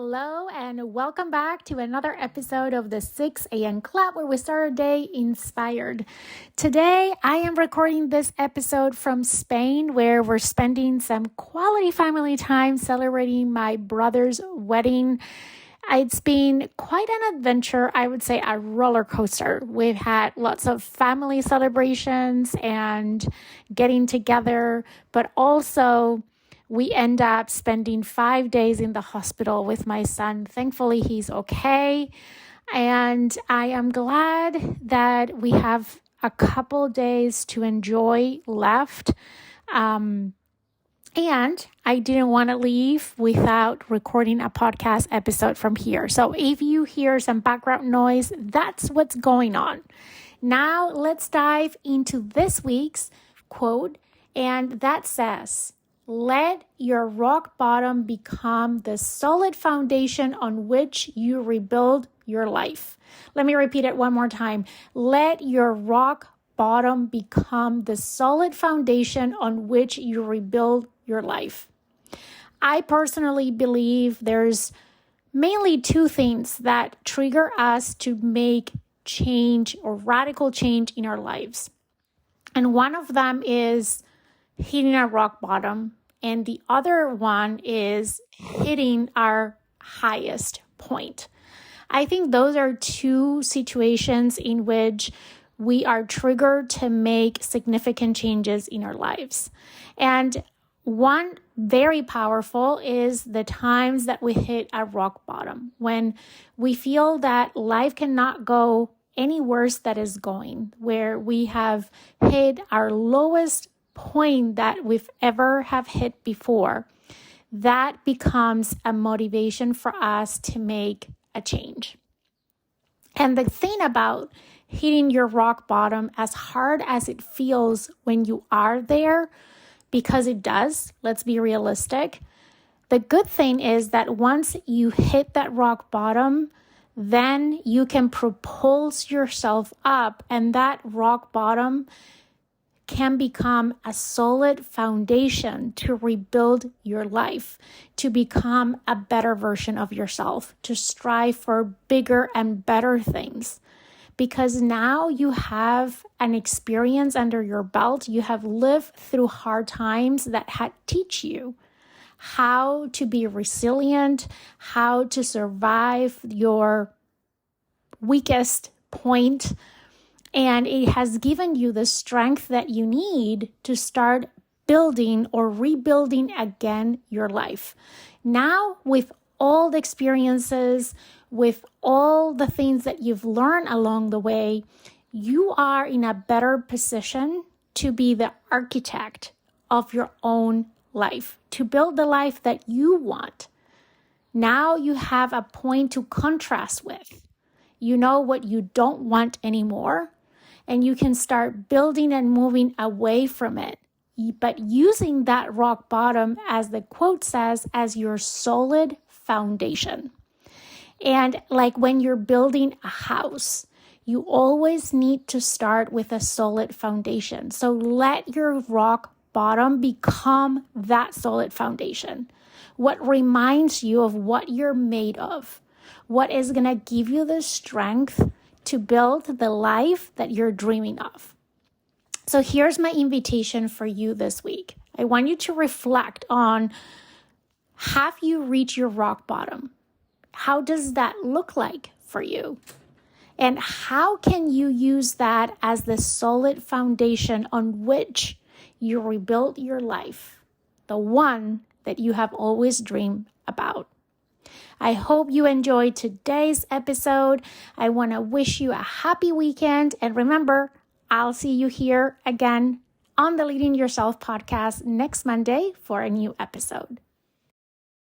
Hello, and welcome back to another episode of the 6 a.m. Club, where we start our day inspired. Today, I am recording this episode from Spain, where we're spending some quality family time celebrating my brother's wedding. It's been quite an adventure, I would say a roller coaster. We've had lots of family celebrations and getting together, but also we end up spending 5 days in the hospital with my son. Thankfully, he's okay. And I am glad that we have a couple days to enjoy left. And I didn't want to leave without recording a podcast episode from here. So if you hear some background noise, that's what's going on. Now let's dive into this week's quote. And that says, "Let your rock bottom become the solid foundation on which you rebuild your life." Let me repeat it one more time. Let your rock bottom become the solid foundation on which you rebuild your life. I personally believe there's mainly two things that trigger us to make change or radical change in our lives. And one of them is hitting our rock bottom, and the other one is hitting our highest point. I think those are two situations in which we are triggered to make significant changes in our lives. And one very powerful is the times that we hit a rock bottom, when we feel that life cannot go any worse than is going, where we have hit our lowest point that we've ever have hit before. That becomes a motivation for us to make a change. And the thing about hitting your rock bottom, as hard as it feels when you are there, because it does, let's be realistic, the good thing is that once you hit that rock bottom, then you can propulse yourself up, and that rock bottom can become a solid foundation to rebuild your life, to become a better version of yourself, to strive for bigger and better things. Because now you have an experience under your belt, you have lived through hard times that had teach you how to be resilient, how to survive your weakest point. And it has given you the strength that you need to start building or rebuilding again your life. Now, with all the experiences, with all the things that you've learned along the way, you are in a better position to be the architect of your own life, to build the life that you want. Now you have a point to contrast with. You know what you don't want anymore, and you can start building and moving away from it, but using that rock bottom, as the quote says, as your solid foundation. And like when you're building a house, you always need to start with a solid foundation. So let your rock bottom become that solid foundation. What reminds you of what you're made of, what is going to give you the strength to build the life that you're dreaming of. So here's my invitation for you this week. I want you to reflect on, have you reached your rock bottom? How does that look like for you? And how can you use that as the solid foundation on which you rebuild your life, the one that you have always dreamed about? I hope you enjoyed today's episode. I want to wish you a happy weekend. And remember, I'll see you here again on the Leading Yourself podcast next Monday for a new episode.